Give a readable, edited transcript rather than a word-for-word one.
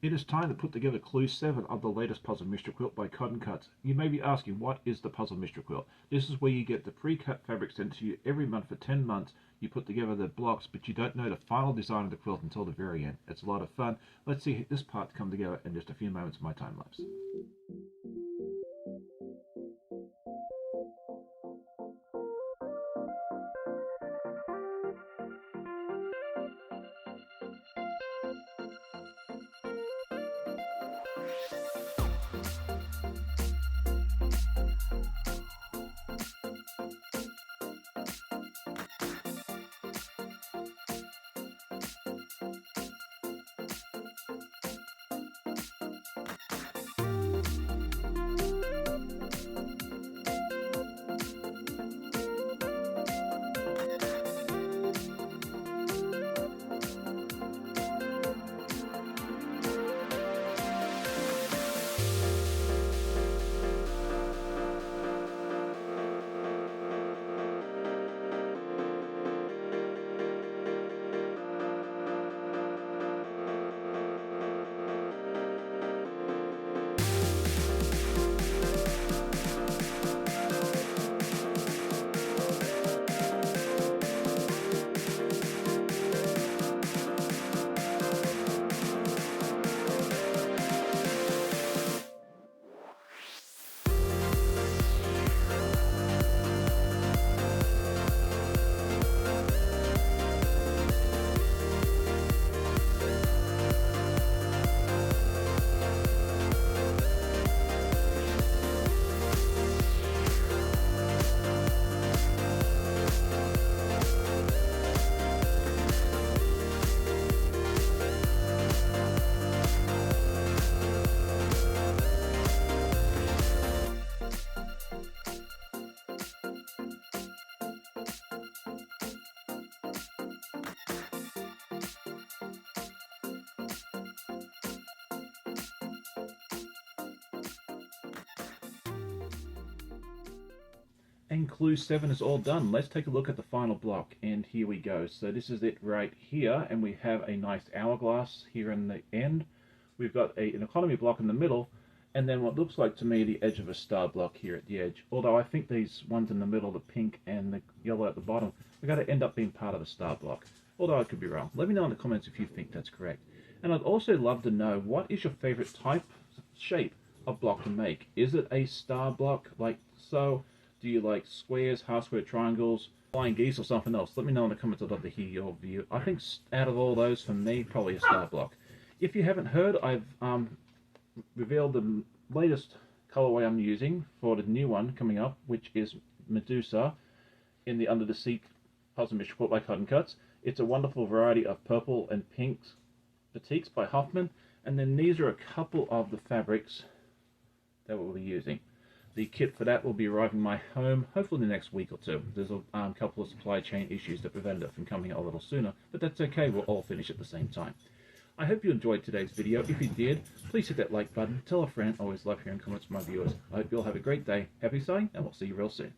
It is time to put together Clue 7 of the latest Puzzle Mystery Quilt by Cotton Cuts. You may be asking, what is the Puzzle Mystery Quilt? This is where you get the pre-cut fabric sent to you every month for 10 months. You put together the blocks, but you don't know the final design of the quilt until the very end. It's a lot of fun. Let's see this part come together in just a few moments of my time lapse. And Clue 7 is all done. Let's take a look at the final block, and here we go. So this is it right here, and we have a nice hourglass here in the end. We've got an economy block in the middle, and then what looks like to me the edge of a star block here at the edge. Although I think these ones in the middle, the pink and the yellow at the bottom, are going to end up being part of a star block. Although I could be wrong. Let me know in the comments if you think that's correct. And I'd also love to know, what is your favorite type, shape of block to make? Is it a star block like so? Do you like squares, half square triangles, flying geese, or something else? Let me know in the comments. I'd love to hear your view. I think out of all those, for me, probably a star block. If you haven't heard, I've revealed the latest colorway I'm using for the new one coming up, which is Medusa in the Under the Sea Puzzle Mystery Quilt by Cotton Cuts. It's a wonderful variety of purple and pink batiks by Huffman, and then these are a couple of the fabrics that we'll be using. The kit for that will be arriving my home hopefully in the next week or two. There's a couple of supply chain issues that prevented it from coming out a little sooner, but that's okay, we'll all finish at the same time. I hope you enjoyed today's video. If you did, please hit that like button, tell a friend. I always love hearing comments from my viewers. I hope you all have a great day, happy sewing, and we'll see you real soon.